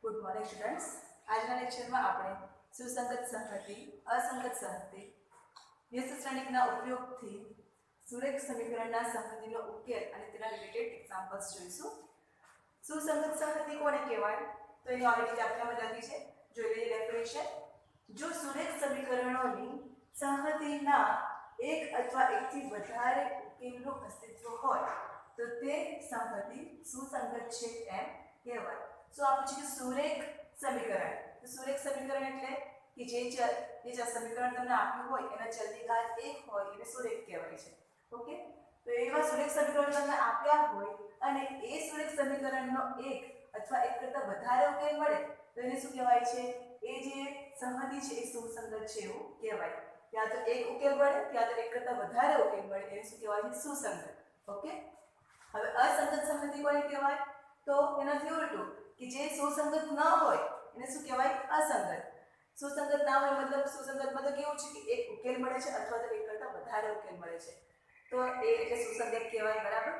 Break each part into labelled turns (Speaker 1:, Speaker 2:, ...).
Speaker 1: Good morning students. आज lecture में આપણે સુસંગત સંહતિ અસંગત સંહતિ વ્યસ્ત શ્રેણિકના ઉપયોગથી સુરેખ સમીકરણના સંહતિનો ઉકેલ અને તેના રિલેટેડ એક્ઝામ્પલ્સ જોઈશું। સુસંગત સંહતિ કોને કહેવાય તો એની ઓલરેડી ચેપ્ટરમાં લખી છે, જોઈ લઈએ ડેફિનેશન। જો સુરેખ સમીકરણોની સંહતિના એક અથવા એકથી વધારે ઉકેલનું અસ્તિત્વ હોય તો તે સંહતિ સુસંગત છે એમ કહેવાય। सो आप पूछिए सुरेख समीकरण। तो सुरेख समीकरण એટલે કે જે સમીકરણ તમને આપ્યું હોય એના ચલની ઘાત 1 હોય એને સુરેખ કહેવાય છે। ઓકે, તો એવા સુરેખ સમીકરણ તમને આપ્યા હોય અને એ સુરેખ સમીકરણનો એક અથવા એક કરતા વધારે ઉકેલ મળે તો એને શું કહેવાય છે? એ જે સંહતિ છે એ સુસંગત છે એવું કહેવાય। ત્યાં તો એક ઉકેલ મળે ત્યાં તો એક કરતા વધારે ઉકેલ મળે એને શું કહેવાય છે? સુસંગત। ઓકે, હવે અસંગત સંહતિ કોને કહેવાય? તો એનાથી ઉલટું कि जे सुसंगत न होय એને શું કહેવાય? અસંગત। સુસંગત ના હોય મતલબ સુસંગતમાં તો કેવું છે કે એક ઉકેલ મળે છે અથવા તો એક કરતા વધારે ઉકેલ મળે છે તો એ એટલે સુસંગત કહેવાય, બરાબર।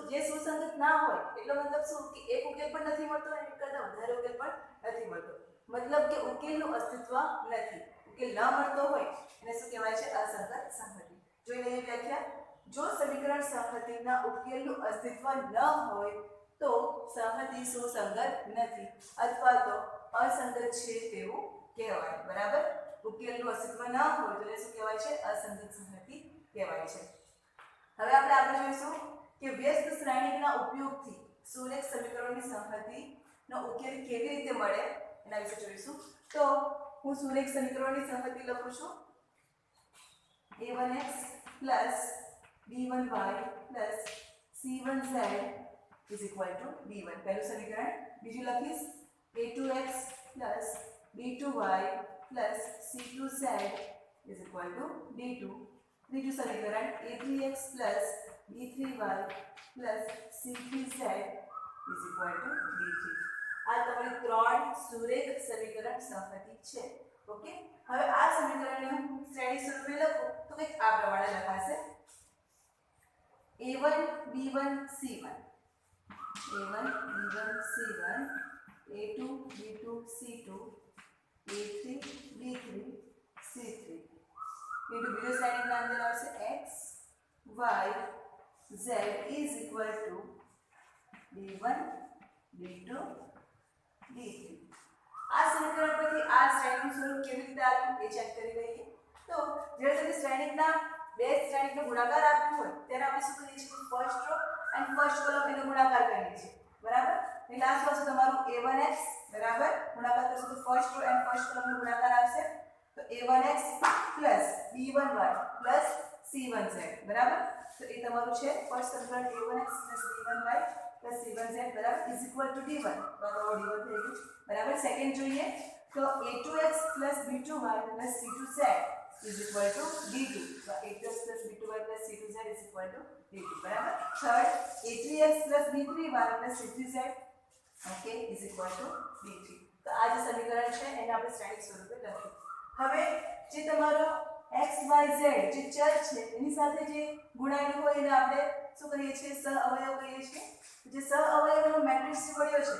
Speaker 1: જે સુસંગત ના હોય એટલો મતલબ શું કે એક ઉકેલ પણ નથી મળતો અને એક કરતા વધારે ઉકેલ પણ નથી મળતો, મતલબ કે ઉકેલનું અસ્તિત્વ નથી, ઉકેલ ન મળતો હોય એને શું કહેવાય છે? અસંગત સંહતિ। જોઈ લઈએ વ્યાખ્યા। જો સમીકરણ સંહતિના ઉકેલનું અસ્તિત્વ ન હોય तो संहति सुसंगत नहीं अथवा तो असंगत है तेवुं कहेवाय, बराबर। उकेलનું અસ્તિત્વ ન હોય તો શું કહેવાય છે? અસંગત સંહતિ કહેવાય છે। હવે આપણે આગળ જોઈશું કે વ્યસ્ત શ્રેણીના ઉપયોગથી સુરેખ સમીકરણોની સંહતિનો ઉકેલ કેવી રીતે મળે એના વિશે જોઈશું। તો હું સુરેખ સમીકરણોની સંહતિ લખું છું a1x b1y c1z is equal to b1 पहलू समीकरण। Biju लखीश a2x b2y c2z is equal to b2। Teeju समीकरण a3x b3y c3z is equal to b3। आ તમારી ત્રણ સુરેખ સમીકરણ સંહતિ છે। ઓકે, હવે આ સમીકરણને હું શ્રેણી સ્વરૂપે લખું તો કંઈક આ પ્રમાણે લખાશે a1 b1 c1 a1 b1 c1 a2 b2 c2 a3 b3 c3 into બીજો શ્રેણીના અંદર આવશે x y z is equal to b1 b2 b3। આ સમીકરણ પરથી આ શ્રેણીનું સ્વરૂપ કેવી રીતે આવ્યું એ ચેક કરી લઈએ। તો જ્યારે તમે શ્રેણીના બે શ્રેણીનો ગુણાકાર આપ્યો હોય ત્યારે આપણે શું કરીએ છીએ? First row and first column એનો ગુણાકાર કરીએ છીએ, બરાબર। એટલે આ શું છે તમારું a1x, બરાબર। ગુણાકાર કરશો તો first row and first column નો ગુણાકાર આવશે તો a1x b1y c1z, બરાબર। તો એ તમારું છે ફર્સ્ટ સમીકરણ a1x b1y c1z બરાબર ઇઝ ઇક્વલ ટુ d1, બરાબર d1 થઈ ગયું, બરાબર। સેકન્ડ જોઈએ તો a2x b2y c2z is equal to d2, so a2x b2y c2z is equal to d2, बराबर। Third a3x b3y c3z okay is equal to d3। तो આ જે સમીકરણ છે એને આપણે શ્રેણિક સ્વરૂપે લખ્યું। હવે જે તમારો x y z જે ચલ છે એની સાથે જે ગુણાયેલું હોય એને આપણે શું કરીએ છીએ? સહઅવયવ કહીએ છીએ। જે સહઅવયવનો મેટ્રિક્સ મળ્યો છે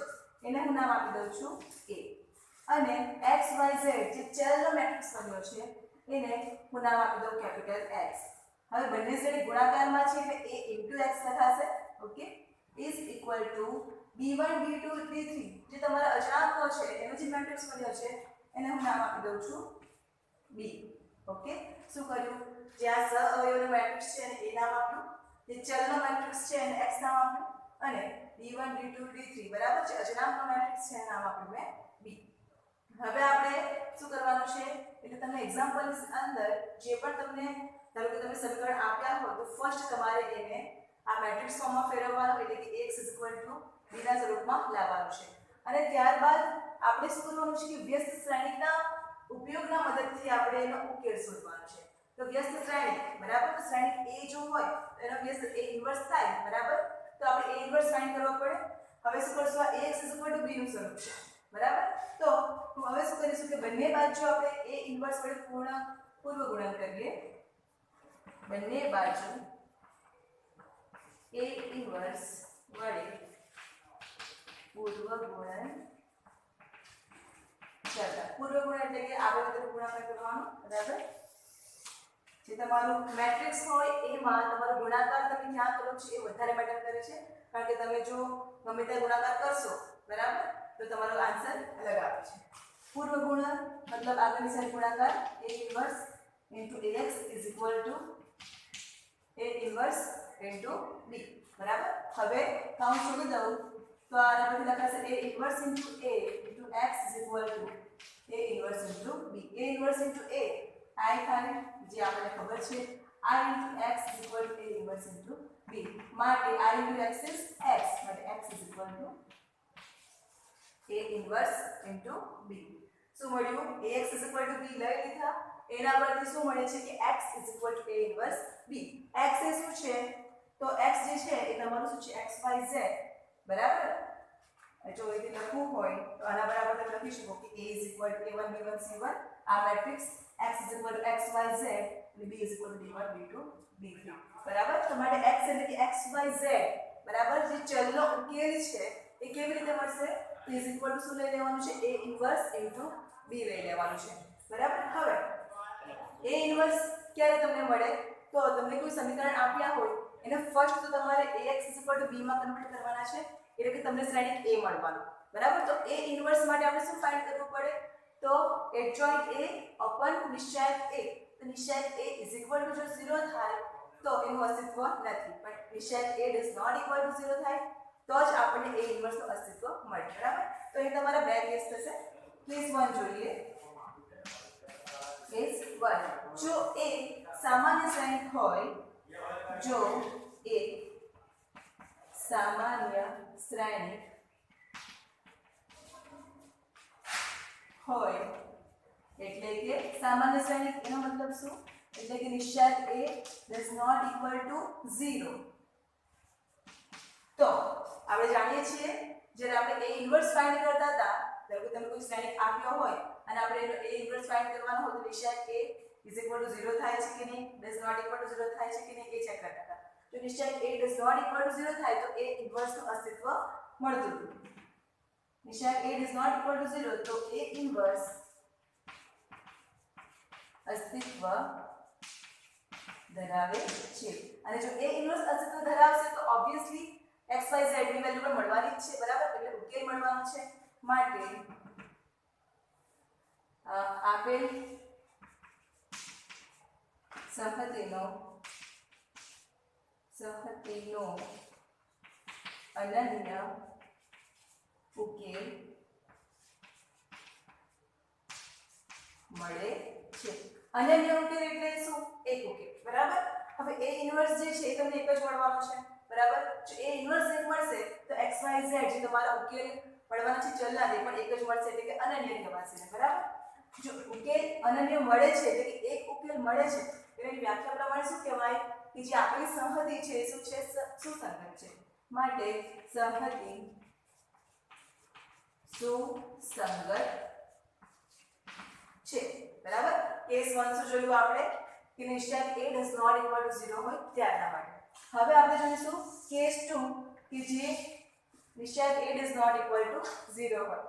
Speaker 1: એને હું નામ આપી દઉં છું a અને x y z જે ચલનો મેટ્રિક્સ મળ્યો છે એને હું નામ આપી દઉં કેપિટલ X। હવે બંને શ્રેણી ગુણાકારમાં છે એટલે a x લખાશે, okay, is equal two b1 b2 b3 જે તમારા અચળાંકો છે એનો જે મેટ્રિક્સ મળ્યો છે એને હું નામ આપી દઉં છું b। ઓકે, શું કર્યું? જે આ સહઅવયવનો મેટ્રિક્સ છે એને a નામ આપ્યું, જે ચલનો મેટ્રિક્સ છે એને x નામ આપ્યું અને b1 b2 b3 બરાબર છે અચળાંકનો મેટ્રિક્સ છે એને નામ આપ્યું મેં b। હવે આપણે શું કરવાનું છે એટલે તમને એક્ઝામ્પલ્સ અંદર જે પણ તમને ધારો કે તમે સમીકરણ આપ્યા હોય તો ફર્સ્ટ તમારે એને આ મેટ્રિક્સ ફોર્મમાં ફેરવવાનું એટલે કે x b ના સ્વરૂપમાં લાવવાનું છે અને ત્યારબાદ આપણે શું કરવાનું છે કે વ્યસ્ત શ્રેણીના ઉપયોગના મદદથી આપણે એનો ઉકેલ શોધવાનો છે। તો વ્યસ્ત શ્રેણી, બરાબર, તો શ્રેણી a જો હોય તો એનો વ્યસ્ત a ઇન્વર્સ થાય, બરાબર। તો આપણે a ઇન્વર્સ ફાઇન્ડ કરવા પડે। હવે શું કરશું? આ ax b નું સ્વરૂપ છે, બરાબર। તો હવે શું કરીશું કે બંને બાજુ આપણે a ઇન્વર્સ વડે પૂર્વ ગુણન કરીએ। બંને બાજુ a ઇન્વર્સ વડે પૂર્વ ગુણન પૂર્વ ગુણ એટલે કે આગળ તરફ ગુણાકાર કરવાનો બરાબર જે તમારું મેટ્રિક્સ હોય એમાં તમારો ગુણાકાર તમે ક્યાં કરો છો એ વધારે મેટર કરે છે કારણ કે તમે જો ગમે ત્યાં ગુણાકાર કરશો બરાબર તો તમારો આન્સર અલગ આવે છે પૂર્વ ગુણ મતલબ આગળની સાઈડ ગુણાકાર a inverse ax is equal to a inverse into b બરાબર હવે કાઉન્ટ છોડી દઉં તો આના પરથી લખાશે a inverse into a into x is equal to a inverse into b a inverse into a I થાય જે આપણને ખબર છે I into x is equal to a inverse into b માટે I into x is x માટે x is equal to a inverse into b શું મળ્યું ax is equal to b લઈ લીધા એના પરથી શું મળે છે કે x is equal to a inverse b x એ શું છે તો x જે છે એ તમારું શું છે x y z બરાબર જો એ લખવું હોય તો આના બરાબર તમે લખી શકો કે a is equal to a1 b1 c1 આ matrix x is equal to x y z અને b is equal to b1 b2 b3 બરાબર તો માટે x એટલે કે x y z બરાબર જે ચલનો ઉકેલ છે એ કેવી રીતે મળશે તો is equal to શું લઈ લેવાનું છે a inverse into b લઈ લેવાનું છે બરાબર હવે a inverse ક્યારે તમને મળે તો તમને કોઈ સમીકરણ આપ્યા હોય એને ફર્સ્ટ તો તમારે ax b માં કન્વર્ટ કરવાના છે એટલે કે તમને શ્રેણિક a મળવાનું બરાબર તો a ઇન્વર્સ માટે આપણે શું ફાઇન્ડ કરવું પડે તો એડજોઇન્ટ a અપન નિશ્ચયક a તો નિશ્ચયક a ઇઝ ઇક્વલ ટુ જો 0 થાય તો એનું અસ્તિત્વ નથી પણ નિશ્ચયક a does not equal to 0 થાય તો જ આપણને a ઇન્વર્સનું અસ્તિત્વ મળે બરાબર તો અહીં તમારા બે કેસ થશે કેસ 1 જોઈએ કેસ 1 જો a સામાન્ય શ્રેણિક હોય જો a સામાન્ય શ્રેણિક હોય એટલે કે સામાન્ય શ્રેણિક એનો મતલબ શું એટલે કે નિશ્ચયક a does not equal to 0 તો આપણે જાણીએ છીએ જ્યારે આપણે a ઇન્વર્સ ફાઇન્ડ કરતા હતા ધારો કે તમે કોઈ શ્રેણિક આપ્યો હોય અને આપણે એનો a ઇન્વર્સ ફાઇન્ડ કરવાનો હોય તો નિશ્ચયક a ઇઝ ઇક્વલ ટુ 0 થાય છે કે નહીં ડઝ નોટ ઇક્વલ ટુ 0 થાય છે કે નહીં એ ચેક કરતા હતા જો નિશ્ચયક a does not equal to 0 થાય તો a ઇન્વર્સનું અસ્તિત્વ મળતું હતું નિશ્ચયક a does not equal to 0 તો a ઇન્વર્સ અસ્તિત્વ ધરાવે છે અને જો a ઇન્વર્સ અસ્તિત્વ ધરાવશે તો ઓબ્વિયસલી x y z ની વેલ્યુ પણ મળવાની જ છે બરાબર એટલે ઉકેલ મળવાનો છે માટે આપેલ સંપત્તિનો અનન્ય ઉકેલ મળે છે અનન્ય ઉકેલ એટલે શું એક ઉકેલ બરાબર હવે a ઇન્વર્સ જે છે એ તમને એક જ મળવાનો છે બરાબર જો a ઇન્વર્સ એક મળશે તો x y z જે તમારા ઉકેલ મળવાના છે ચલના તે પણ એક જ મળશે એટલે કે અનન્ય કહેવાશે બરાબર જો ઉકેલ અનન્ય મળે છે એટલે કે એક ઉકેલ મળે છે એની વ્યાખ્યા પ્રમાણે શું કહેવાય કે જે આપણી સંહતિ છે શું છે સુસંગત છે માટે સંહતિ સુસંગત છે બરાબર કેસ 1 શું જોયું આપણે કે નિશ્ચયક a does not equal to 0 હોય ત્યારના માટે હવે આપણે જોઈશું કેસ 2 કે જે નિશ્ચયક a does not equal to 0 હોય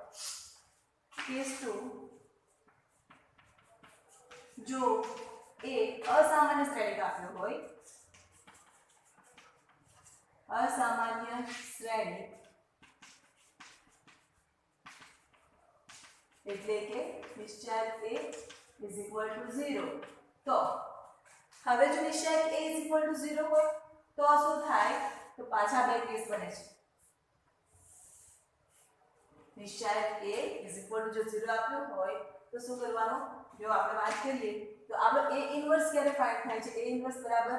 Speaker 1: કેસ 2 જો a અસામાન્ય શ્રેણિક આપ્યો હોય અસામાન્ય શ્રેણિક એટલે કે નિશ્ચયક a is equal to 0 તો હવે જો નિશ્ચયક a is equal to 0 હોય તો શું થાય તો પાછા બે કેસ બને છે નિશ્ચયક a is equal to જો 0 આપ્યો હોય તો શું કરવાનું જો આપણે વાત કરીએ તો આપણો a ઇન્વર્સ ક્યારે ફાઇન્ડ થાય છે a ઇન્વર્સ બરાબર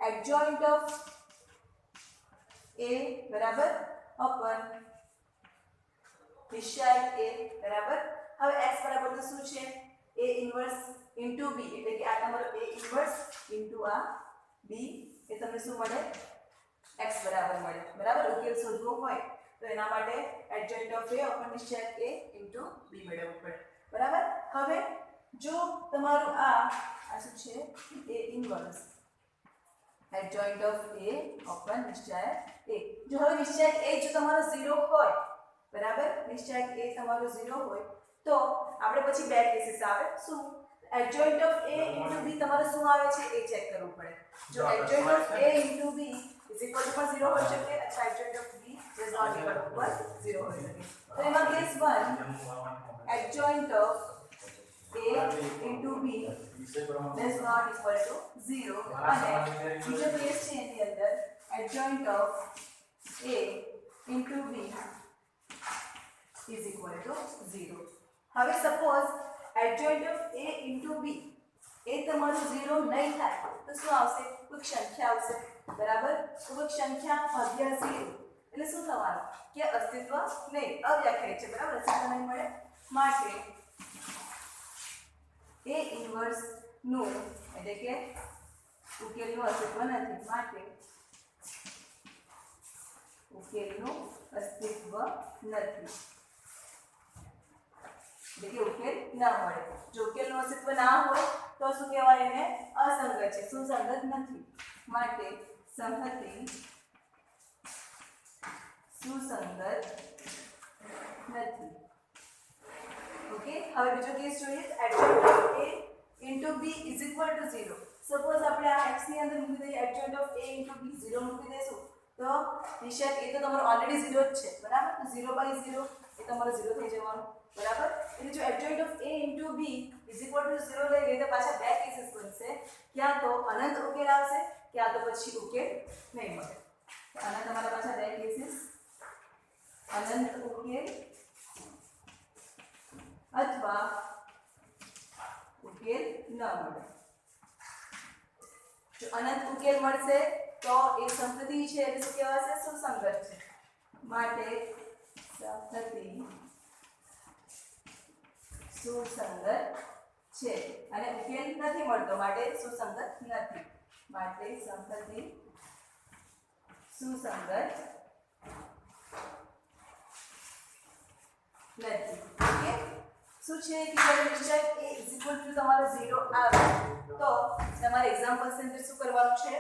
Speaker 1: એડજોઇન્ટ ઓફ a બરાબર અપન નિશ્ચયક a બરાબર હવે x બરાબર તો શું છે a ઇન્વર્સ ઇન્ટુ b એટલે કે આ તમારો a ઇન્વર્સ ઇન્ટુ આ b એ તમને શું મળે x બરાબર મળે બરાબર ઉકેલ શોધવો હોય તો એના માટે એડજોઇન્ટ ઓફ a અપન નિશ્ચયક a ઇન્ટુ b મેળવવું પડે બરાબર હવે જો તમારું આ શું છે a inverse adjoint of a અપન નિશ્ચયક a જો હવે નિશ્ચયક a જો તમારો 0 હોય બરાબર નિશ્ચયક a તમારો 0 હોય તો આપણે પછી બે કેસીસ આવે શું adjoint of a into b તમારે શું આવે છે એ ચેક કરવું પડે જો adjoint of a into b is equal to 0 હોઈ શકે અથવા adjoint of b is not equal to 0 હોઈ શકે તો એમાં case 1 adjoint of a into b is not equal to 0 અને બીજો કેસ છે એની અંદર adjoint of a into b is equal to 0 હવે suppose adjoint of a into b એ તમારું 0 નહીં થાય તો શું આવશે કોઈક સંખ્યા આવશે બરાબર તો કોઈક સંખ્યા ભાગ્યા 0 એટલે શું થવાનું કે અસ્તિત્વ નહીં અવ્યાખ્યાયિત છે બરાબર અસ્તિત્વ નહીં મળે માટે a ઇન્વર્સ નું એટલે કે ઉકેલનું અસ્તિત્વ નથી માટે ઉકેલનું અસ્તિત્વ નથી देखिए उकेल ना મળે જો ઉકેલનું અસ્તિત્વ ના હોય તો શું કહેવાય એને અસંગત છે સુસંગત નથી માટે સંહતિ સુસંગત નથી ઓકે હવે બીજો કેસ જોઈએ adjoint of a into b is equal to 0 suppose આપણે આ x ની અંદર મૂકી દઈએ adjoint of a into b 0 મૂકી દેશું તો નિશાન એ તો તમારો ઓલરેડી 0 જ છે બરાબર તો 0/0 એ તમારો 0 થઈ જવાનું બરાબર એટલે જો adjoint of a into b is equal to 0 લઈ લઈએ તો પાછા બે કેસીસ બનશે ક્યાં તો અનંત ઉકેલ આવશે ક્યાં તો પછી ઉકેલ નહીં મળે તો આના તમારા પાછા બે કેસીસ અનંત ઉકેલ અથવા ઉકેલ ન મળે જો અનંત ઉકેલ મળશે તો એ સંહતિ છે એટલે શું કહેવાશે સુસંગત છે માટે સંહતિ સુસંગત છે અને ઉકેલ નથી મળતો માટે સુસંગત નથી માટે સંહતિ સુસંગત નથી ઓકે શું છે કે જ્યારે નિશ્ચય a = તમારો 0 આવે તો તમારે એક્ઝામ્પલ્સ ની અંદર શું કરવાનું છે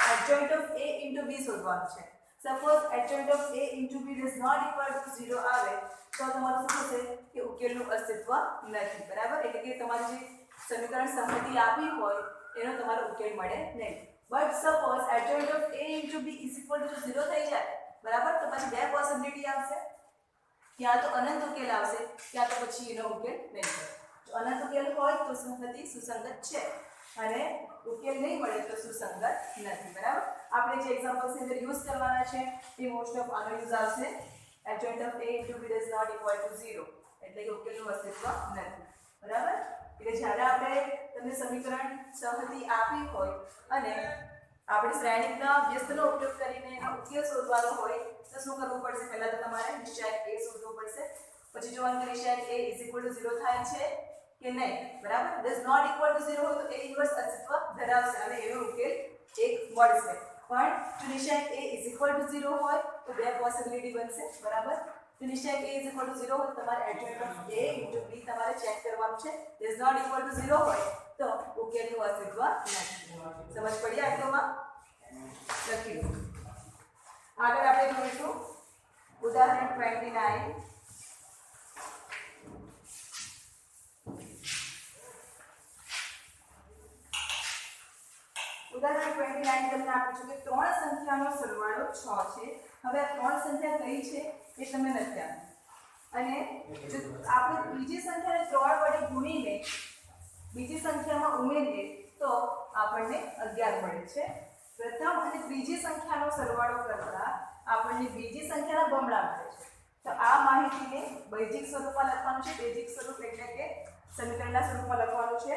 Speaker 1: adjoint of a into b શોધવાનું છે suppose adjoint of a into b does not equal to 0 આવે તો તમારું શું થશે કે ઉકેલનું અસ્તિત્વ નથી બરાબર એટલે કે તમારી જે સમીકરણ સંમતિ આપી હોય એનો તમારો ઉકેલ મળે નહીં but suppose adjoint of a into b is equal to 0 થઈ જાય બરાબર તો પછી બે પોસિબિલિટી આવશે ક્યાં તો અનંત ઉકેલ આવશે ક્યાં તો પછી એનો ઉકેલ નહીં મળે જો અનંત ઉકેલ હોય તો સંહતિ સુસંગત છે અને ઉકેલ નહીં મળે તો સુસંગત નથી બરાબર આપણે જે એક્ઝામ્પલ્સ ની અંદર યુઝ કરવાના છે એ મોસ્ટ ઓફ આનો યુઝ આવશે adjoint of a into b does not equal to 0 એટલે કે ઉકેલનું અસ્તિત્વ નથી બરાબર એટલે જ્યારે આપણે તમને સમીકરણ સંહતિ આપી હોય અને આપણે શ્રેણીના વ્યસ્તનો ઉપયોગ કરીને એનો ઉકેલ શોધવાનો હોય તો શું કરવું પડશે પહેલા તો તમારે નિશ્ચય a શોધવું પડશે પછી જોવાનું કે નિશ્ચય a = 0 થાય છે કે નહીં બરાબર does not equal to 0 હોય તો a ઇન્વર્સ અસ્તિત્વ ધરાવશે અને એનો ઉકેલ એક મળશે પણ જો નિશ્ચય a = 0 હોય તો બે પોસિબિલિટી બનશે બરાબર જો નિશ્ચય a = 0 હોય તમારે adjoint of a into b તમારે ચેક કરવાનું છે does not equal to 0 હોય તો ઉકેલનું અસ્તિત્વ નથી સમજ પડી આટલુંમાં લખી લો આગળ આપણે જોઈશું ઉદાહરણ 29 ઉદાહરણ 29 તમને આપું છું કે ત્રણ સંખ્યાનો સરવાળો 6 છે હવે આ ત્રણ સંખ્યા કઈ છે એ તમને નથી આપી અને જો આપણે બીજી સંખ્યાને 3 વડે ગુણીને બીજી સંખ્યામાં ઉમેરીએ તો આપણને 11 મળે છે પ્રથમ અને ત્રીજી સંખ્યાનો સરવાળો કરતા આપણને બીજી સંખ્યાના બમણા મળે છે તો આ માહિતીને બૈજિક સ્વરૂપમાં લખવાનું છે બેઝિક સ્વરૂપ એટલે કે સમીકરણના સ્વરૂપમાં લખવાનું છે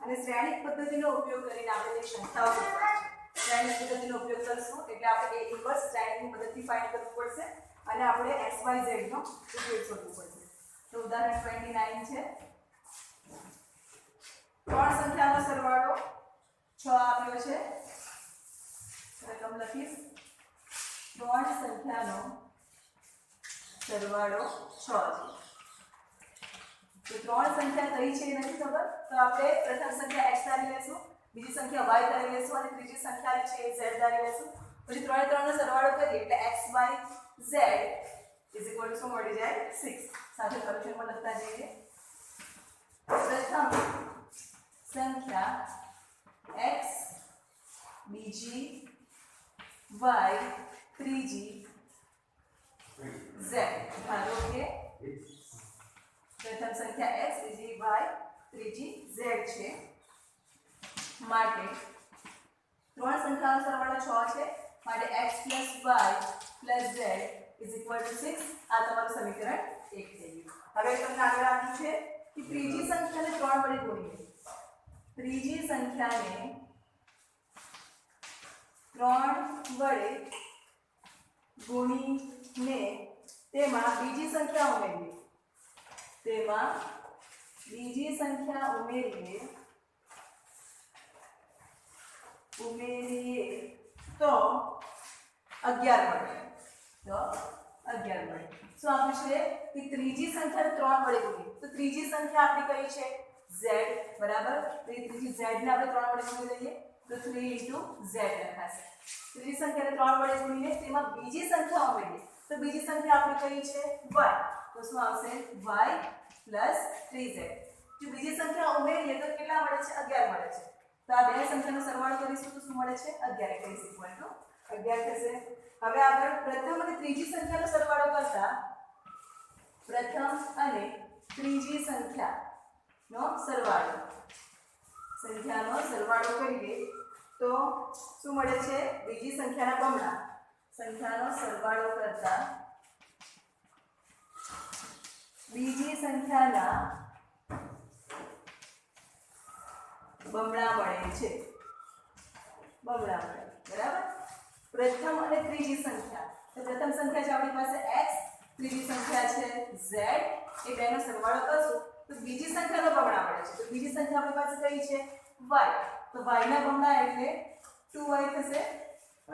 Speaker 1: અને શ્રેણિક પદ્ધતિનો ઉપયોગ કરીને આપણે જે સંખ્યાઓ શોધવાની છે શ્રેણિક પદ્ધતિનો ઉપયોગ કરશું એટલે આપણે a ઇન્વર્સ શ્રેણીની મદદથી ફાઇન્ડ કરવું પડશે અને આપણે x y z નો ઉપયોગ શોધવું પડશે તો ઉદાહરણ 29 છે ત્રણ સંખ્યાનો સરવાળો 6 આપ્યો છે રકમ લખીશ ત્રણ સંખ્યાનો સરવાળો 6 છે તો ત્રણ સંખ્યા કઈ છે એ નથી ખબર તો આપણે પ્રથમ સંખ્યા x ધારી લેશું બીજી સંખ્યા y ધારી લેશું અને ત્રીજી સંખ્યા છે એ z ધારી લેશું પછી ત્રણે ત્રણનો સરવાળો કરીએ એટલે x y z = શું મળી જાય 6 સાથે સોલ્યુશનમાં લખતા જઈએ પ્રથમ સંખ્યા x, બીજી y, ત્રીજી z. ધારો કે પ્રથમ સંખ્યા x, બીજી y, ત્રીજી z છે. માટે ત્રણ સંખ્યાનો સરવાળો 6 છે. માટે x + y + z = 6. આ તમારું સમીકરણ 1 થઈ ગયું. હવે તમને આગળ આપ્યું છે કે ત્રીજી સંખ્યાને 3 વડે ગુણીએ. ત્રીજી સંખ્યાને 3 વડે ગુણીને તેમાં બીજી સંખ્યા ઉમેરીએ. તો 11 મળે. શું આપ્યું છે કે ત્રીજી સંખ્યાને 3 વડે ગુણીએ. તો ત્રીજી સંખ્યા આપણી કઈ છે? z. બરાબર. તો એ ત્રીજી z ને આપણે 3 વડે ગુણી લઈએ તો 3 × z લખાશે. ત્રીજી સંખ્યાને 3 વડે ગુણીને તેમાં બીજી સંખ્યા ઉમેરીએ. તો બીજી સંખ્યા આપણી કઈ છે? y. તો શું આવશે? y + 3z. જો બીજી સંખ્યા ઉમેરીએ તો કેટલા મળે છે? 11 મળે છે. તો આ બે સંખ્યાનો સરવાળો કરીશું તો શું મળે છે? 11. = 11 થશે. હવે આગળ પ્રથમ અને ત્રીજી સંખ્યાનો સરવાળો કરતા પ્રથમ અને ત્રીજી સંખ્યાનો સરવાળો કરીએ તો શું મળે છે? બીજી સંખ્યાના બમણા. સંખ્યાનો સરવાળો કરતા બીજી સંખ્યાના બમણા મળે છે. બરાબર. પ્રથમ અને ત્રીજી સંખ્યા. તો પ્રથમ સંખ્યા છે આપણી પાસે x, ત્રીજી સંખ્યા છે z. એ બેનો સરવાળો કરશું તો બીજી સંખ્યાનો બમણા મળે છે. તો બીજી સંખ્યા આપણી પાસે કઈ છે? y. તો y ના બમણા એટલે 2y થશે. =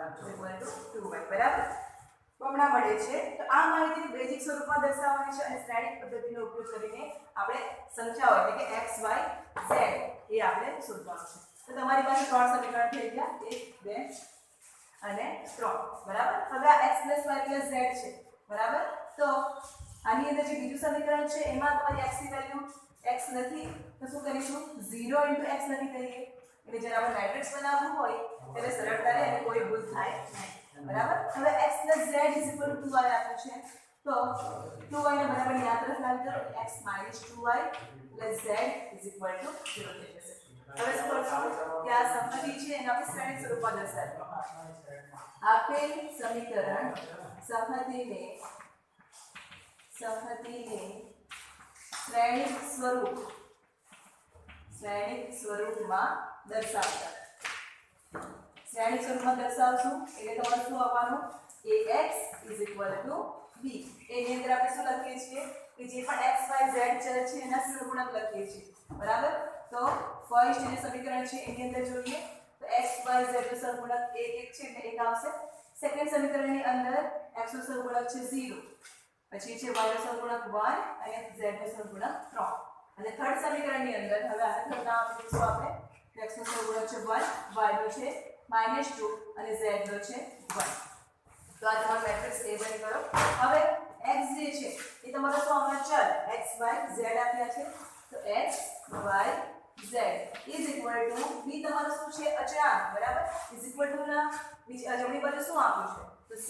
Speaker 1: 2y. બરાબર. બમણા મળે છે. તો આ માહિતી બેઝિક સ્વરૂપમાં દર્શાવવાની છે અને શ્રેણિક પદ્ધતિનો ઉપયોગ કરીને આપણે સંખ્યાઓ એટલે કે x, y, z એ આપણે શોધવાનું છે. તો તમારી પાસે 3 સમીકરણ થઈ ગયા. 1, 2 અને 3. બરાબર. હવે આ x + y + z છે. બરાબર. તો આની અંદર જે બીજું સમીકરણ છે એમાં તમારી x ની વેલ્યુ x નથી તો શું કરીશું? 0 × x લખી દઈએ. એટલે જ્યારે આપણે મેટ્રિક્સ બનાવવું હોય ત્યારે સરળતા રહે અને કોઈ ભૂલ થાય નહીં. બરાબર. હવે x + z = 2y આપ્યું છે. તો 2y ને બરાબર યાદ રાખી દો. x - 2y + z = 0 થઈ જશે. હવે શું કરશું કે આ સંપત્તિ છે એને આપણે શ્રેણિક સ્વરૂપમાં દર્શાવીએ. આપેલ સમીકરણ સંપત્તિને શ્રેણિક સ્વરૂપમાં દર્શાવતા. શ્રેણિક સ્વરૂપમાં દર્શાવશું એટલે તમારે શું આવવાનું? ax = b. એની અંદર આપણે શું લખીએ છીએ કે જે પણ x, y, z ચલ છે એના સહગુણક લખીએ છીએ. બરાબર. તો ફર્સ્ટ જે સમીકરણ છે એની અંદર જોઈએ તો x, y, z નો સહગુણક 1 છે એટલે 1 આવશે. સેકન્ડ સમીકરણની અંદર x નો સહગુણક છે 0, પછી છે y નો સહગુણક 1 અને z નો સહગુણક 3. અને થર્ડ સમીકરણની અંદર હવે આને થર્ડ નામ આપીશું આપણે. x નો સહગુણક છે 1, y નો છે -2 અને z નો છે 1. તો આ તમારો મેટ્રિક્સ A બની ગયો. હવે x જે છે એ તમારો શું આવવાનો? ચલ x, y, z આપ્યા છે. તો x, y, z = b તમારો શું છે? અચળાંક. બરાબર. = ના બીજી જમણી બાજુ શું આપ્યું છે? તો 6,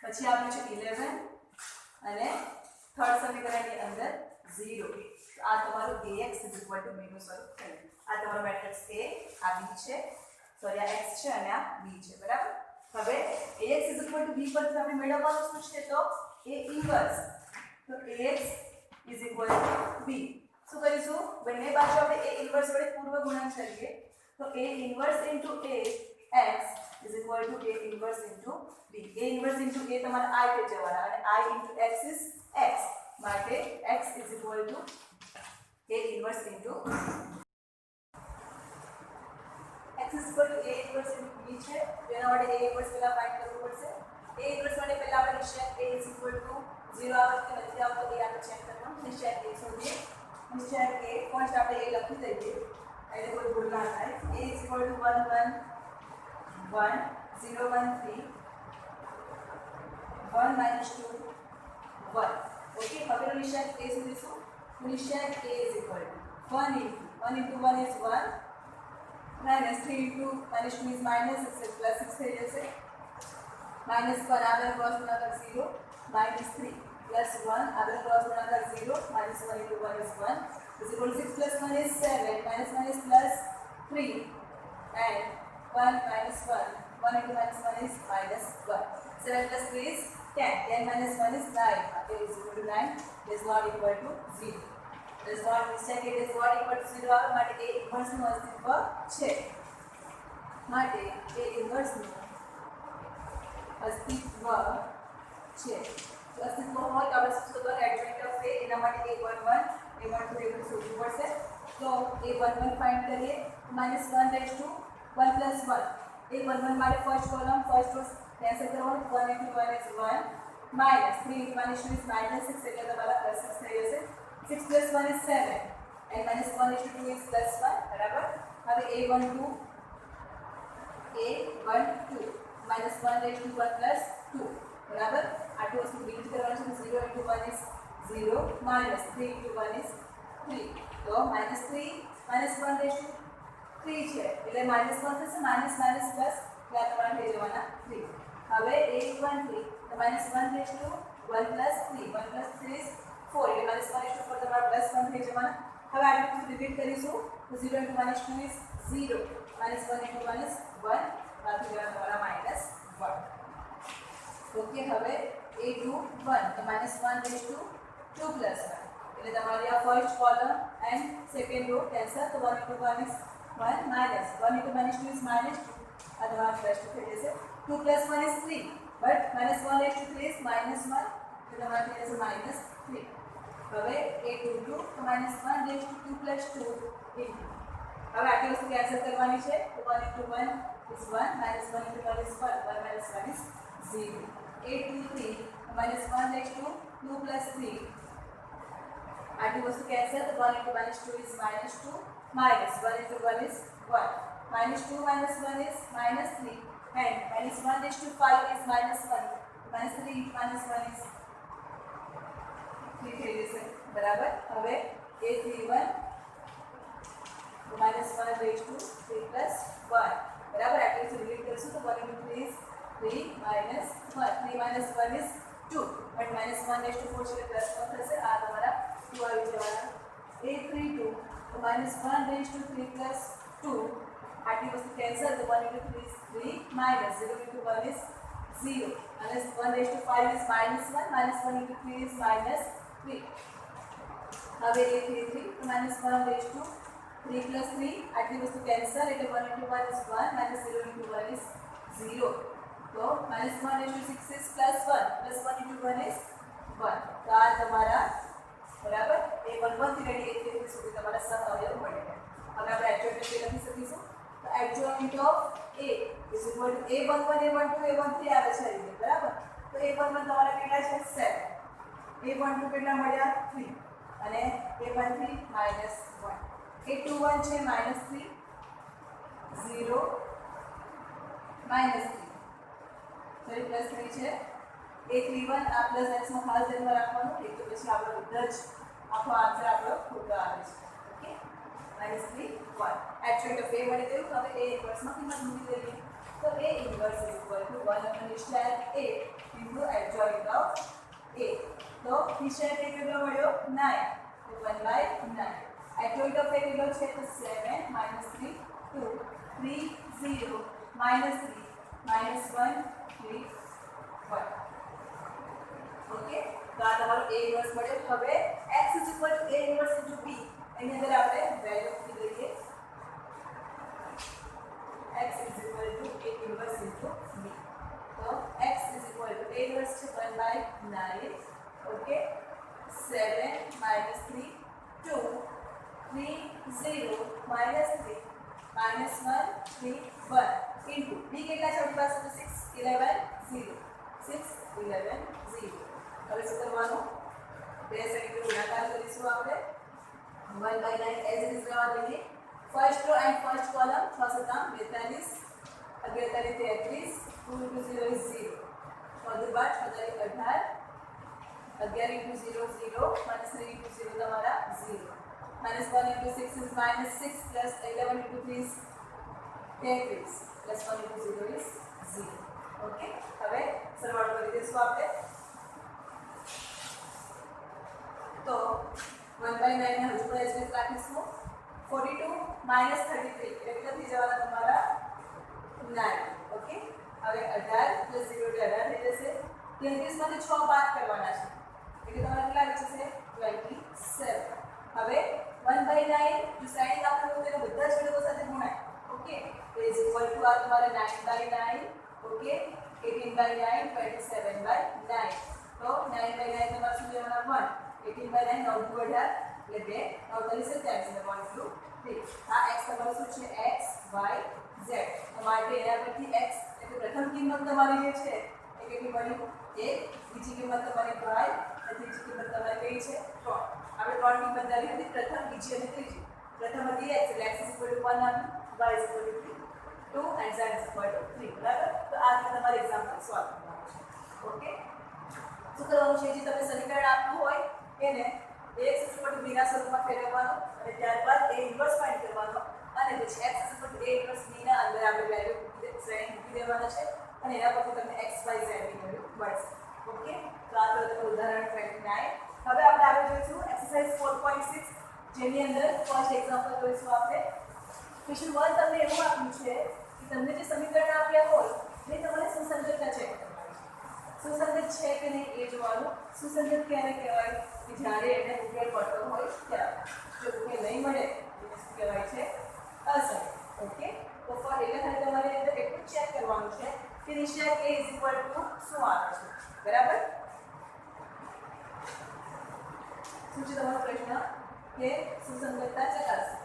Speaker 1: પછી આપ્યું છે 11 અને થર્ડ સમીકરણની અંદર 0. તો આ તમારું ax = b નું સ્વરૂપ થયું. આ તમારો મેટ્રિક્સ A, આ b છે. સોરી આ x છે અને આ b છે. બરાબર. હવે ax = b પરથી આપણે મેળવવાનું શું છે? તો a ઇન્વર્સ. તો ax = b. શું કરીશું? બંને બાજુ આપણે a ઇન્વર્સ વડે પૂર્વ ગુણન કરીએ. તો a inverse * ax = a inverse * b. a inverse * a તમારા i पे જવાના અને i * x is x. માટે x = a inverse * x = a inverse * b છે. તેના માટે a ઇન્વર્સ પહેલા ફાઇન્ડ કરવું પડશે. a ઇન્વર્સ માટે પહેલા આપણે નિશ્ચય a = 0 આવે કે નથી આવતો એ આપણે ચેક કરવાનું. નિશ્ચય a શોધીએ. નિશ્ચય a ફર્સ્ટ આપણે a લખી દઈએ એટલે કોઈ ભૂલ ના થાય. a = 1 1 1 0 1 3 1 - 2 1. ઓકે. હવેનો નિશ્ચય a શોધીશું. निश्चय a is equal to 1 into 1 is 1 minus 3 into minus 2 is minus 6 plus 6 થઈ જશે minus 1 આગળ ક્રોસ ગુણાકાર 0 minus 3 plus 1 આગળ ક્રોસ ગુણાકાર 0 minus 1 into 1 is 1 is equal to 6 plus 1 is 7 minus 1 is plus 3 and 1 minus 1 1 into minus 1 is minus 1 7 plus 3 is 10 10 minus 1 is 9 okay is equal to 9 is not equal to 0 does not mistake it is not equal to 0 આવવા માટે a inverse નું અસ્તિત્વ છે માટે a inverse નું અસ્તિત્વ છે તો અસ્તિત્વ હોય તો આપણે શું શોધવાનું એડજોઇન્ટ ઓફ a એના માટે a11 a12 એ બધું શોધવું પડશે તો a11 ફાઇન્ડ કરીએ -1 રેઝ ટુ 1 plus 1 a11 માટે first column first row cancel કરવાનું 1 into 1 is 1 minus 3 into minus 2 is minus 6 એટલે તમારા plus 6 થઈ જશે 6 plus 1 is 7 and minus 1 is 2 is plus 1 બરાબર હવે a12 minus 1 raised to 1 plus 2 બરાબર આટલું વસ્તુ ડિલીટ કરવાનું છે 0 into 1 is 0 minus 3 into 1 is 3 તો minus 3 minus 1 raised to 3 છે એટલે minus 1 થશે minus minus plus એટલે આ તમારા થઈ જવાના 3 હવે a13 તો minus 1 raised to 1 plus 3 1 plus 3 is 4 એટલે minus 1 raised to 4 તમારા plus 1 થઈ જવાના હવે આટલું વસ્તુ રિપીટ કરીશું તો 0 into minus 2 is 0 minus 1 into 1 is 1 બાકી જવાના તમારા minus 1 ઓકે હવે a21 તો -1 raised to 2 plus 1 એટલે તમારી આ first column and second row cancel તો 1 into 1 is 1 minus 1 into minus 2 is minus 2 આ તમારા પ્લસ 2 થઈ જશે 2 plus 1 is 3 but -1 raised to 3 is -1 એટલે તમારા થઈ જશે -3 હવે a22 તો -1 raised to 2 plus 2 into હવે આટલી વસ્તુ કેન્સલ કરવાની છે તો 1 into 1 is 1 minus 1 into 1 is 1 1 minus 1 is 0 823 minus 1 raised to 2 plus 3 આટલી વસ્તુ કેન્સલ તો 1 into minus 2 is minus 2 minus 1 into 1 is 1 minus 2 minus 1 is minus 3 and minus 1 raised to 5 is minus 1 minus 3 into minus 1 is 3 થઈ જશે બરાબર હવે a31 minus 1 raised to 3 plus 1 बराबर आगे से डिलीट करશું તો 1 into 3 is 3 minus 1 3 minus 1 is 2 but minus 1 raised to 4 છે plus 1 થશે આ તમારા 2 આવી જવાના a32 તો minus 1 raised to 3 plus 2 આટલી વસ્તુ કેન્સલ તો 1 into 3 is 3 minus 0 into 1 is 0 minus 1 raised to 5 is minus 1 minus 1 into 3 is minus 3 હવે a33 તો minus 1 raised to 3 plus 3 આટલી વસ્તુ કેન્સલ એટલે 1 into 1 is 1 minus 0 into 1 is 0 તો minus 1 into 6 is plus 1 plus 1 into 1 is 1 તો આ તમારા બરાબર એ 1 થી લઈને a33 સુધી તમારા સહઅવયવ મળી ગયા હવે આપણે એડજોઇન્ટ લખી શકીશું તો adjoint of a is equal to a11 a12 a13 આવે છે રીતે બરાબર તો a11 તમારા કેટલા છે 7 a12 કેટલા મળ્યા 3 અને a13 -1 a21 છે -3 0 -3 sorry +3 છે a31 આ પ્લસ x માં ખાસ ધ્યાનમાં રાખવાનું એક તો પછી આપણો બધા જ આખો આન્સર આપણો ખોટો આવે છે ઓકે -3 1 એડજોઇન્ટ ઓફ a મળી ગયું હવે a ઇન્વર્સ માં કિંમત મૂકી દઈએ તો a ઇન્વર્સ = 1 upon નિશ્ચય a into adjoint of a તો નિશ્ચય a કેટલો મળ્યો 9 તો 1/9 adjoint of a below છે તો 7 minus 3 2 3 0 minus 3 minus 1 3 1 ઓકે તો આ તમારો a ઇન્વર્સ મળ્યો હવે x is equal to a inverse into b એની અંદર આપણે વેલ્યુ મૂકી દઈએ x is equal to a inverse into b તો x is equal to a inverse છે 1/9 okay 7 minus 3 2 3 0 minus 3 minus 1 3 1 into b કેટલા છે આપણી પાસે તો 6 11 0 6 11 0 હવે શું કરવાનું બે સાઈડ ગુણાકાર કરીશું આપણે 1/9 as it is રહેવા દઈએ first row and first column 6 સત્તા 42 11 33 2 into 0 is 0 ચોથું બાદ 18 11 into 0 0 minus 3 into 0 તમારા 0 minus 1 into 6 is minus 6 plus 11 into 3 is 33 plus 1 into 0 is 0 okay હવે સરવાળો કરી દઈશું આપણે તો 1/9 ને હજુ પણ એજ રાખીશું 42 minus 33 એટલે કેટલા થઈ જવાના તમારા 9 ઓકે હવે 18 plus 0 એટલે 18 થઈ જશે 33 માંથી 6 બાદ કરવાના છે એટલે તમારે કેટલા બચશે 27 હવે 1/9 જો સાઈન આપવું તો તેને બધા જ ઘટકો સાથે ગુણાય ઓકે તો ઇઝ ઇક્વલ ટુ આ તમારે 9/9 ઓકે 18/9 27/9 તો 9/9 તમારે શું લેવાના 1 18/9 9 * 18 એટલે 2 9 * 1 2 3 આ x તમારું શું છે x y z તમારે એના પરથી x એટલે પ્રથમ કિંમત તમારી જે છે એ કેટલી મળી 1 બીજી કિંમત તમારી y અને ત્રીજી કિંમત તમારી કઈ છે 3 આપણે ત્રણ કિંમત ધારી હતી પ્રથમ બીજી અને ત્રીજી પ્રથમ હતી x એટલે x = 1 y = 3 2 and z = 3 બરાબર તો આ તમારું એક્ઝામ્પલ સોલ્વ કરવાનું છે ઓકે શું કરવાનું છે જે તમે સમીકરણ આપ્યું હોય એને x = b ના સ્વરૂપમાં ફેરવવાનો અને ત્યારબાદ a ઇન્વર્સ ફાઇન્ડ કરવાનો અને પછી x = a ઇન્વર્સ b ના અંદર આપણે વેલ્યુ શ્રેણી મૂકી દેવાના છે અને એના પરથી તમને x y z ની વેલ્યુ મળશે ઓકે તો આ તો તમારું ઉદાહરણ 29 હવે આપણે આગળ જોઈશું એક્સરસાઇઝ 4.6 જેની અંદર ફર્સ્ટ એક્ઝામ્પલ જોઈશું આપણે ક્વેશ્ચન 1 તમને એવું આપ્યું છે કે તમને જે સમીકરણ આપ્યા હોય એ તમારે સુસંગતતા ચેક કરવાની છે સુસંગત છે કે નહીં એ જોવાનું સુસંગત ક્યારે કહેવાય કે જ્યારે એને ઉકેલ મળતો હોય ત્યારે જો ઉકેલ નહીં મળે એને શું કહેવાય છે અસંગત ઓકે તો ફોર એટલે ખાલી તમારે અંદર એટલું ચેક કરવાનું છે કે નિશ્ચય a = શું આવે છે બરાબર શું છે તમારો પ્રશ્ન કે સુસંગતતા ચકાસો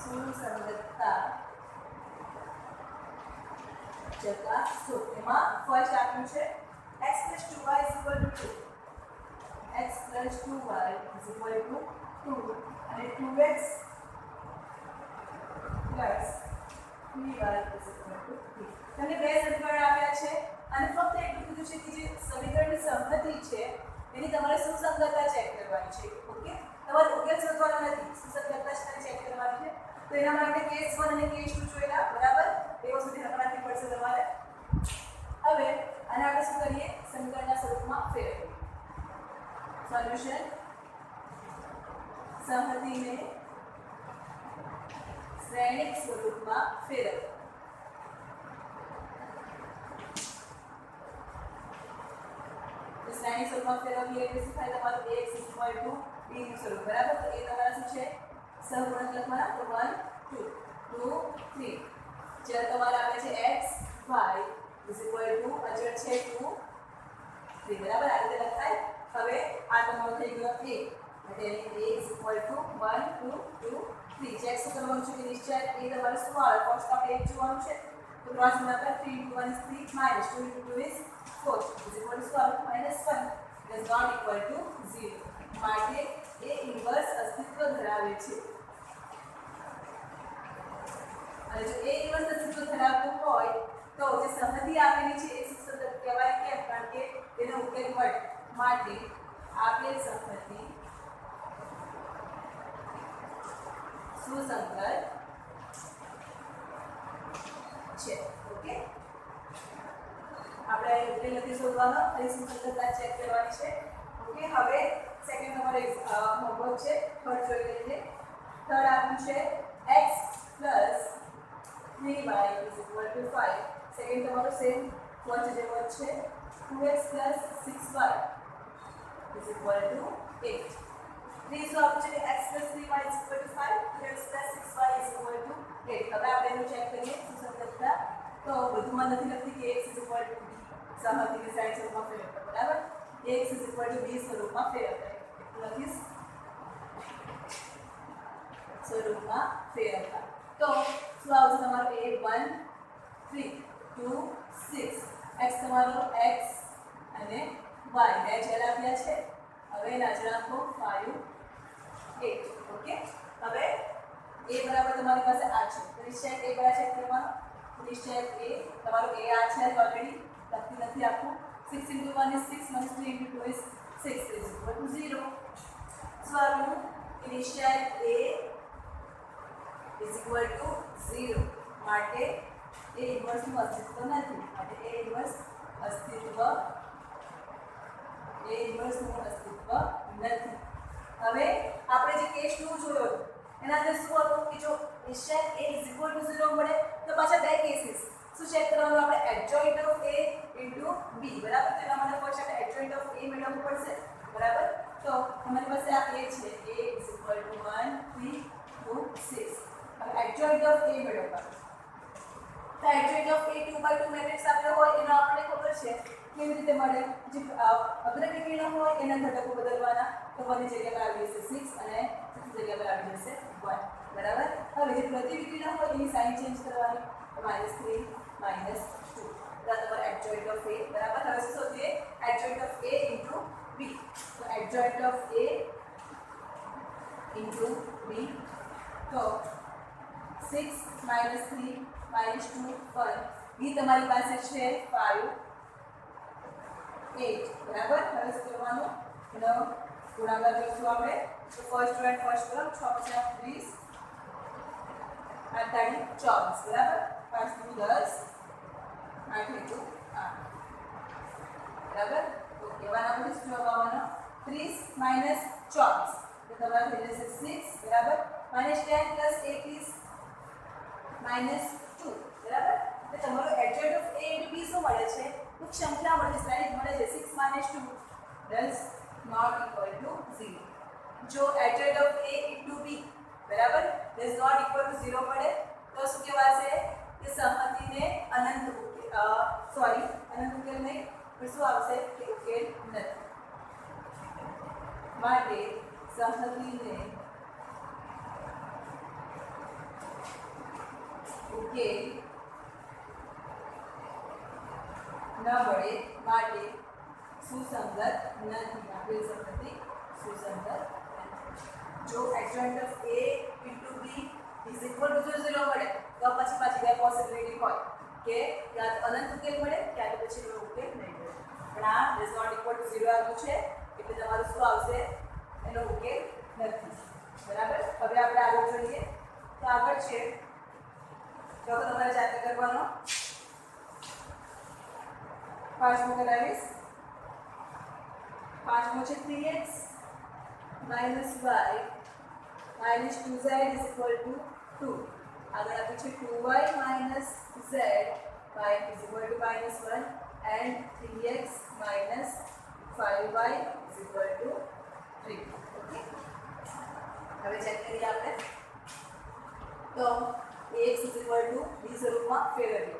Speaker 1: સુસંગતતા ચકાસો એમાં ફર્સ્ટ આપ્યું છે x + 2y = 2 x + 2y = 2 અને 2x + 3y = 3 તમને બે સમીકરણ આપ્યા છે અને ફક્ત એટલું કીધું છે કે જે સમીકરણની સંમતિ છે એની તમારે સુસંગતતા ચેક કરવાની છે ઓકે તમારે ઉકેલ શોધવાનો નથી સુસંગતતા જ ચેક કરવાની છે તો એના માટે કેસ 1 અને કેસ 2 જોઈલા બરાબર એ વસ્તુ ધ્યાન રાખવી પડશે તમારે હવે આને આપણે શું કરીએ સમીકરણના સ્વરૂપમાં ફેરવીએ સોલ્યુશન સંમતિને શ્રેણિક સ્વરૂપમાં ફેરવો શ્રેણિક સ્વરૂપમાં ફેરવીએ એટલે શું થાય તમારું ax = b નું સ્વરૂપ બરાબર તો એ તમારા શું છે સહગુણક લખવાના તો 1 2 2 3 જ્યારે તમારે આવે છે x y = અચળ છે 2 3 બરાબર આ રીતે લખાય હવે આ તમારો થઈ ગયો a એટલે a = 1 2 2 3 ચેક શું કરવાનું છે કે નિશ્ચય એ તમારે શું આવે ફર્સ્ટ આપણે એક જોવાનું છે તો ક્રોસ ગુણાકાર 3 * 1 is 3 - 2 * 2 is 4 = -1 is not equal to 0 માટે એ ઇન્વર્સ અસ્તિત્વ ધરાવે છે અને જો એ ઇન્વર્સ અસ્તિત્વ ધરાવતું હોય તો જે સંમતિ આપેલી છે એ સુસંગત કહેવાય કેમ કારણ કે તેનો ઉકેલ મળે માટે આપેલ સંમતિ સુસંગત છે ઓકે આપણે ઉકેલ નથી શોધવાનો અને સુસંગતતા ચેક કરવાની છે ઓકે હવે સેકન્ડ નંબર હોમવર્ક છે થર્ડ જોઈ લઈએ થર્ડ આપ્યું છે x + 3y = 5 સેકન્ડ તમારો સેમ ફર્સ્ટ જેવો છે 2x + 6y = 8 ત્રીજો આપ્યું છે x + 3y = 5 2x + 6y = 8 હવે આપણે એનું ચેક કરીએ સુસંગતતા તો બધુંમાં નથી લખતી કે x = b સહમતિની સાઈડ સ્વરૂપમાં ફેરવતા બરાબર x = b સ્વરૂપમાં ફેરવતા લખીશ સ્વરૂપમાં ફેરવતા તો શું આવશે તમારું a 1 3 2 6 x તમારો x અને y બે ચલ આપ્યા છે હવે અચળાંકો 5 8 ઓકે હવે a બરાબર તમારી પાસે આ છે તો નિશ્ચય a બરાબર ચેક કરવાનો નિશ્ચય a તમારો a આ છે ઓલરેડી લખતી નથી આપું 6 into 1 is 6 minus 3 into 2 is 6 is equal to 0. So our initial a is equal to 0. માટે a inverse નું અસ્તિત્વ નથી. માટે a inverse નું અસ્તિત્વ નથી. હવે આપણે જે કેસ 2 જોયો એના અંદર શું હતું કે જો initial a is equal to 0 મળે તો પાછા બે કેસીસ શું ચેક કરવાનું આપણે adjoint of a into b બરાબર. તો એના માટે ફર્સ્ટ આપણે adjoint of a મેળવવું પડશે બરાબર. તો અમારી પાસે આ a છે a is equal to 1 3 2 6. હવે adjoint of a મેળવવા તો adjoint of a 2/2 મેટ્રિક્સ આપણે હોય એનો આપણે ખબર છે કેવી રીતે મળે. જે અગ્રવિકર્ણ હોય એના ઘટકો બદલવાના તો 1 ની જગ્યા પર આવી જશે 6 અને 6 ની જગ્યા પર આવી જશે 1 બરાબર. હવે જે પ્રતિવિકર્ણ હોય એની સાઇન ચેન્જ કરવાની તો -3 -2 તો તમારો adjoint of a બરાબર. હવે શું શોધીએ adjoint of a into b. તો adjoint of a into b તો 6 -3 -2 1 એ તમારી પાસે છે 5 8 બરાબર. હવે શું કરવાનું એનો ગુણાકાર કરશું આપણે. તો first row and first row 6 × 30 8 24 બરાબર. 5 × 10 8 × 8 બરાબર. ઓકે હવે આના પર શું આવવાનો 30 - 24 તો તમારે થઈ જશે 6 બરાબર. -10 + 8 is -2 બરાબર. તો તમારો adjoint of a into b શું મળે છે તો સંખ્યા મળે છે સાઈઝ મળે છે 6 - 2 does not equal to 0. જો adjoint of a into b બરાબર does not equal to 0 પડે તો શું કહેવાશે કે સહમતિને અનંત ઉકેલ નહીં પણ શું આવશે કે ઉકેલ નથી. માટે સહમતિને ઉકેલ ન મળે માટે સુસંગત નથી. આપેલ સંગતિ સુસંગત નથી. જો adjoint of a into b is equal to 0 મળે તો પછી બે પોસિબિલિટી હોય કે યા તો અનંત ઉકેલ મળે યા તો પછી એનો ઉકેલ નહીં મળે. પણ આ does not equal to 0 આવ્યું છે એટલે તમારું શું આવશે એનો ઉકેલ નથી બરાબર. હવે આપણે આગળ જોઈએ તો આગળ છે તો તમારે જાતે કરવાનો. પાંચમો કરાવીશ. પાંચમો છે 3x - y - 2z is equal to 2. આગળ આપ્યું છે 2y - z y is equal to -1 and 3x - 5y is equal to 3. Okay હવે ચેક કરીએ આપણે. તો ax is equal to b સ્વરૂપમાં ફેરવીએ.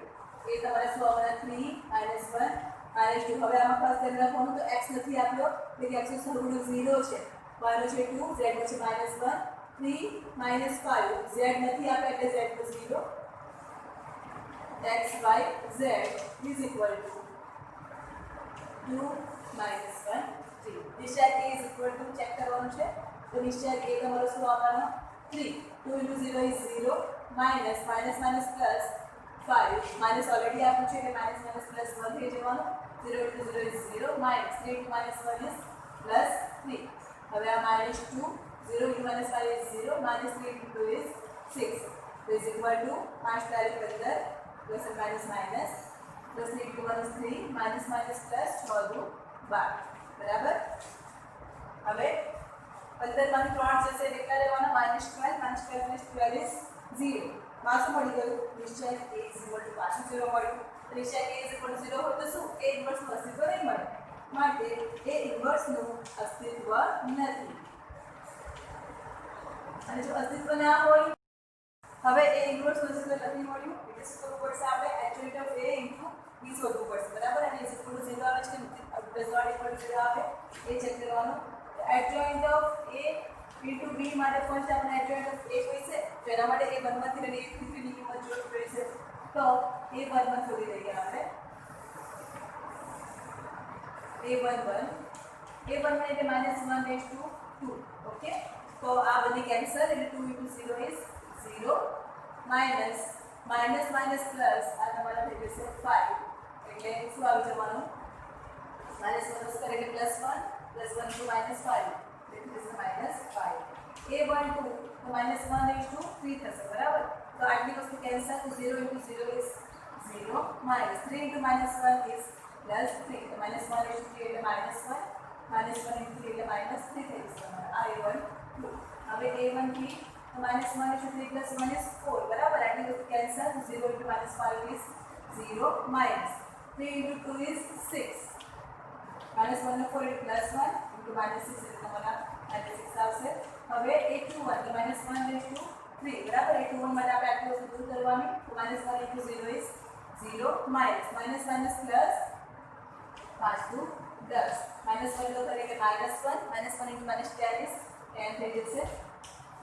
Speaker 1: એ તમારે શું આવવાના 3 - 1 -2. હવે આમાં ખાસ ધ્યાન રાખવાનું તો x નથી આપ્યો એટલે x નું સહગુણક 0 છે. y નો છે 2 z નો છે -1 3 - 5 z નથી આપ્યા એટલે z no 0 x y z is equal to 2 - 1 3. નિશ્ચય a is equal to check કરવાનું છે. તો નિશ્ચય a તમારો શું આવવાનો 3 2 × 0 is 0 minus plus 5 minus already આપ્યું છે એટલે minus plus 1 થઈ જવાનું. 0 × 0 is 0 minus 3 × -1 is plus 3. હવે આ -2 0 × -5 is 0 minus 3 × 2 is 6. So is equal to 5 તારીખ 15 plus and minus plus 3 × 1 is 3 minus plus 6 × 12 બરાબર. હવે 15 માંથી 3 જશે કેટલા લેવાના -12 + 12 is 0. પાછું મળી ગયું નિશ્ચય a is equal to પાછું 0 મળ્યું. નિશ્ચય a is equal to 0 હોય તો શું a ઇન્વર્સ નું અસ્તિત્વ નહીં મળે. માટે a ઇન્વર્સ નું અસ્તિત્વ નથી. અને જો અસ્તિત્વ ના હોય હવે a ઇન્વર્સ નું અસ્તિત્વ નથી મળ્યું એટલે શું કરવું પડશે આપણે adjoint of a into b શોધવું પડશે બરાબર. અને is equal to 0 આવે છે કે does not equal to 0 આવે એ ચેક કરવાનું. adjoint of a into b માટે ફર્સ્ટ આપણે adjoint of a જોઈશે તો એના માટે a 1 માંથી લઈને a 3 ની કિંમત જોડવી પડશે. તો a 1 માં જોડી દઈએ આપણે a11 માં એટલે -1/2 ઓકે. તો આ બધી કેન્સલ એટલે 2 × 0 is 0 minus plus આ તમારા થઈ જશે 5 એટલે શું આવી જવાનું माइनस 1 वस्तु करेंगे +1 into -5 इट इज -5 a12 तो -1/3 થશે બરાબર તો આટલી વસ્તુ કેન્સલ તો 0 into 0 is 0 -3 into -1 is +3 તો -1/3 એટલે -1 -1 into 3 એટલે -3 થઈ જશે આ a12 હવે a1 થી તો -1 into 3 plus 1 is 4 બરાબર આટલી વસ્તુ કેન્સલ તો 0 into -5 is 0 -3 into 2 is 6 -1 નો 4 એટલે +1 into -6 એટલે તમારા -6 આવશે હવે a21 તો -1/3 બરાબર a21 માટે આપણે આટલી વસ્તુ દૂર કરવાની તો -1 into 0 is 0 minus plus 5 to 10 -1 लो करेंगे -1 into -10 is 10 થઈ જશે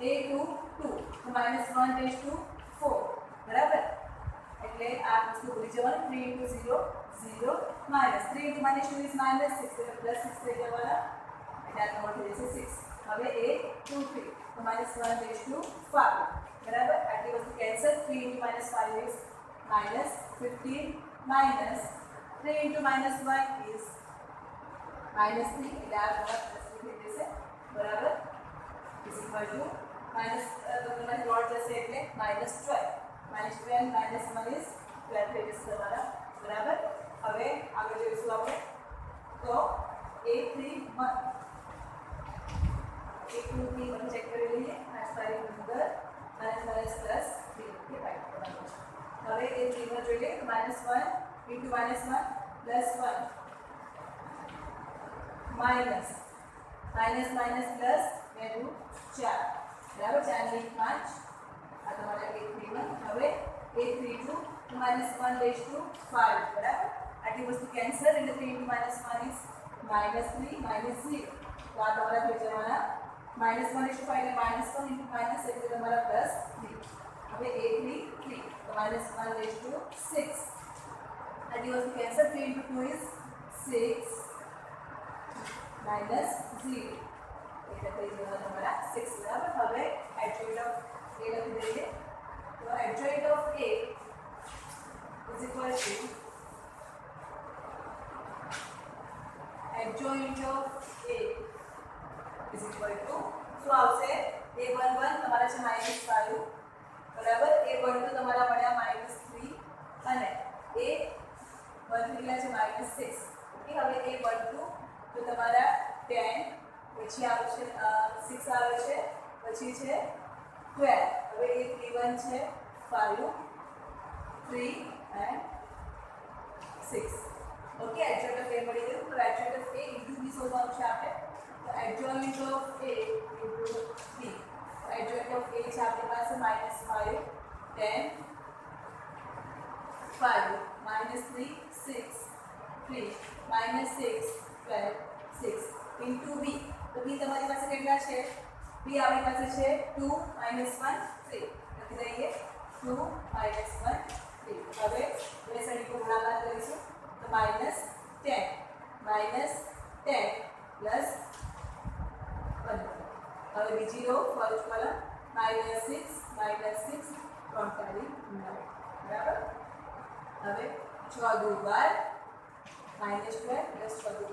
Speaker 1: a22 તો -1/4 બરાબર એટલે આ વસ્તુ ભૂલી જવાનું 3 into 0 0 3 into -2 is -6 એટલે +6 થઈ જવાના એટલે આ તમારું થઈ જશે 6 હવે a23 તો -1/5 બરાબર આટલી વસ્તુ cancel 3 into -5 is -15 minus 3 into -1 is -3 એટલે આ તમારા +3 થઈ જશે બરાબર is equal to minus તો તમારી ડોટ જશે એટલે -12 -12 -1 is 12 થઈ જશે તમારા બરાબર હવે આગળ જોઈશું આપણે તો a31 a23 મને ચેક કરી લઈએ આ સારી અંદર -+3 કે બરાબર હવે a31 જોઈએ તો -1 into -1 plus 1 minus plus value 4 બરાબર 4 ની 5 આ તમારા a31 હવે a32 તો -1/5 બરાબર આટલી વસ્તુ કેન્સલ એટલે 3 into -1 is -3 -0 તો આ તમારા થઈ જવાના -1/5 એટલે -1 into -1 એટલે તમારા +3 હવે a33 તો -1/6 આટલી વસ્તુ કેન્સલ 3 into 2 is 6 -0 એટલે થઈ જવાના તમારા 6 બરાબર હવે adjoint of a લખી દઈએ તો adjoint of a is equal to adjoint of a is equal to શું આવશે a11 તમારા છે -5 બરાબર a12 તમારા મળ્યા -3 અને a13 છે -6 ઓકે હવે a12 તો તમારા 10 પછી આવે છે 6 આવે છે પછી છે 12 હવે a31 છે 5 3 and 6 okay adjoint of a મળી ગયું તો adjoint of a into b શોધવાનું છે આપણે તો adjoint of a into b adjoint of a છે આપણી પાસે -5 10 5 -3 6 3 -6 12 6 into b તો b તમારી પાસે કેટલા છે b આપણી પાસે છે 2 -1 3 લખી દઈએ 2 -1 3 હવે બે સડી કો ગુણાકાર કરીશું તો -10 plus 15 હવે બીજી રો ફર્સ્ટ કોલમ -6 39 બરાબર હવે 6 દુ 12 -12 plus 6 દુ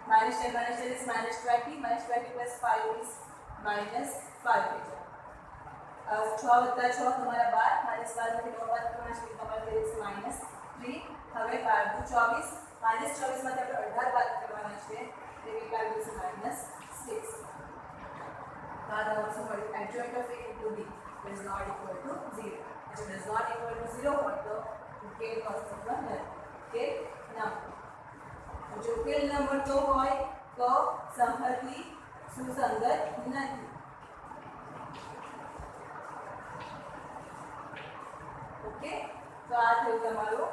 Speaker 1: 46 -10 is -20 plus 5 is -5 6 વત્તા 6 તમારા 12 -12 માંથી 9 બાદ કરવાના છે તમારે થઈ જશે -3 હવે 12 દુ 24 -24 માંથી આપણે 18 બાદ કરવાના છે તે કેટલા આવશે -6 બાદ આવશે મળી adjoint of a into b is not equal to 0 if it is not equal to 0 હોય તો ઉકેલ પોસિબલ નથી ઉકેલ નંબર જો ઉકેલ નંબર તો હોય તો સંહતિ સુસંગત નથી ઓકે તો આ થયું તમારું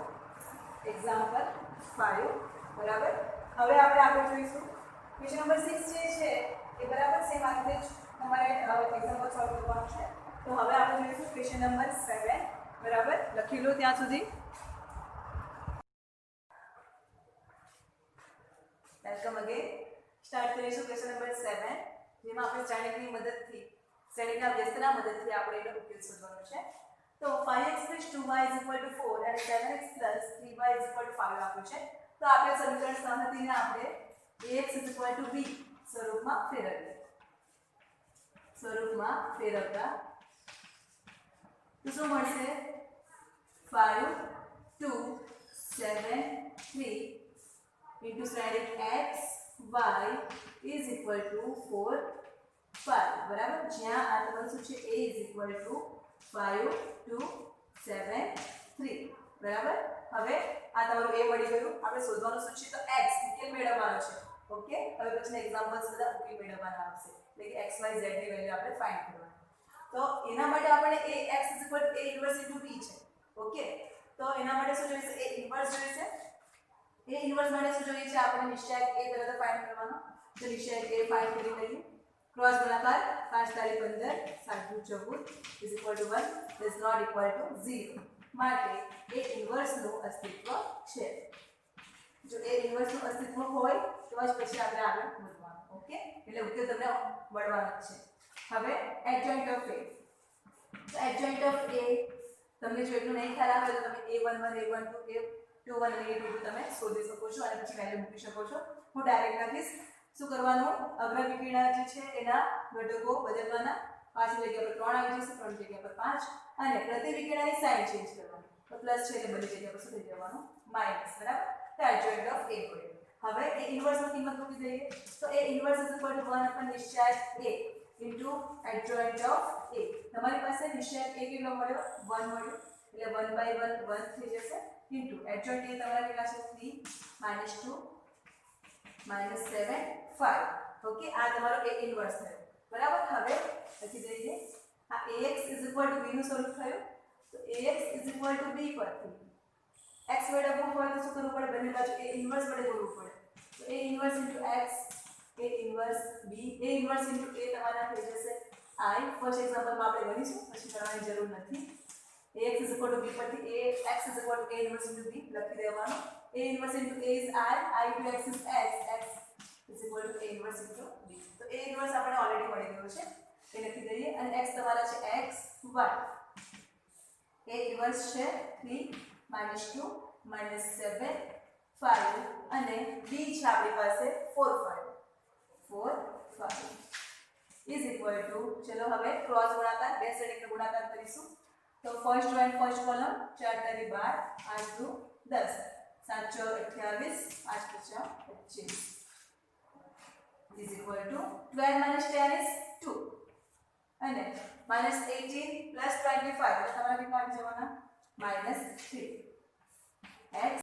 Speaker 1: એક્ઝામ્પલ 5 બરાબર હવે આપણે આગળ જોઈશું ક્વેશ્ચન નંબર 6 જે છે એ બરાબર સેમ આ રીતે જ તમારે એક્ઝામ્પલ સોલ્વ કરવાનું છે તો હવે આપણે જોઈશું ક્વેશ્ચન નંબર 7 બરાબર લખી લો ત્યાં સુધી વેલકમ અગેન સ્ટાર્ટ કરીશું ક્વેશ્ચન નંબર 7 જેમાં આપણે શ્રેણિકની મદદથી શ્રેણિકના વ્યસ્તના મદદથી આપણે એનો ઉકેલ શોધવાનો છે તો 5x + 2y = 4 અને 7x + 3y = 5 આપ્યું છે. તો આપણે સમીકરણ સહમતીને આપણે ax = b સ્વરૂપમાં ફેરવતા તો શું મળશે 5 2 7 3 into sin x y is equal to 4 5 બરાબર. જ્યાં આ તમારું શું છે a is equal to 5 2 7 3 બરાબર. હવે આ તમારું a મળી ગયું. આપણે શોધવાનું શું છે તો x ઉકેલ મેળવવાનો છે. ઓકે, હવે પછી એક્ઝામ્પલ્સ બધા ઉકેલ મેળવવાના આવશે એટલે કે x y z ની વેલ્યુ આપણે ફાઇન્ડ કરવાની. તો એના માટે આપણે a x a inverse * b છે. ઓકે, તો એના માટે શું જોઈશે a ઇન્વર્સ જોઈશે. a ઇન્વર્સ માટે શું જોઈએ છે આપણે નિશ્ચયક a પહેલા તો ફાઇન્ડ કરવાનો. તો નિશ્ચયક a ફાઇન્ડ કરી લઈએ. ક્રોસ ગુણાકાર 5 તારી 15 7 14 = 1 does not equal to 0 માટે a ઇન્વર્સ નું અસ્તિત્વ છે. જો a ઇન્વર્સ નું અસ્તિત્વ હોય તો જ પછી આપણે આગળ વધવાનું. ઓકે, એટલે ઉકેલ તમને મળવાનો છે. હવે એડજોઇન્ટ ઓફ a. તો એડજોઇન્ટ ઓફ a તમને જો એટલું નહીં ખ્યાલ આવે તો તમે a11 a12 a21 અને a22 તમે શોધી શકો છો અને પછી વેલ્યુ મૂકી શકો છો. હું ડાયરેક્ટ લખીશ. શું કરવાનું અગ્ર વિકર્ણ જે છે એના ઘટકો બદલવાના. 5 ની જગ્યા પર 3 આવી જશે 3 ની જગ્યા પર 5 અને પ્રતિ વિકર્ણની સાઇન ચેન્જ કરવાની. તો પ્લસ છે એટલે બધી જગ્યા પર શું થઈ જવાનું માઈનસ. બરાબર. તો એડજોઇન્ટ ઓફ a મળ્યો. હવે a ઇન્વર્સ ની કિંમત મૂકી દઈએ. તો a inverse = 1 નિશ્ચયક a into adjoint of a. તમારી પાસે નિશ્ચયક a કેટલો મળ્યો 1 મળ્યો એટલે 1/1 1 થઈ જશે into adjoint a તમારા કેટલા છે 3 -2 -7 5. ઓકે, આ તમારો a ઇન્વર્સ થયો. બરાબર. હવે લખી દઈએ આ ax = b નું સ્વરૂપ થયું. તો ax = b પરથી x મેળવવું હોય તો શું કરવું પડે બંને બાજુ a ઇન્વર્સ વડે ગુણવું પડે. તો a inverse * x a inverse b a inverse * a તમારા થઈ જશે I. ફર્સ્ટ એક્ઝામ્પલમાં આપણે ગણીશું પછી કરવાની જરૂર નથી. ax = b પરથી x = a ઇન્વર્સ * b લખી દેવાનું. a inverse * a is I into x is x = a inverse * b. તો a ઇન્વર્સ આપણે ઓલરેડી મળી ગયો છે એ લખી દઈએ અને x તમારા છે x y. a ઇન્વર્સ છે 3 -2 -7 5 અને b છે આપણી પાસે 4 5 is equal to ચલો હવે ક્રોસ ગુણાકાર બે શ્રેણીનો ગુણાકાર કરીશું. તો first row and first column 4 તારી 12 8 2 10 7 4 28 8 5 25 is equal to 12 - 10 is 2 અને -18 + 25 એટલે તમારા કેટલા આવી જવાના -3 x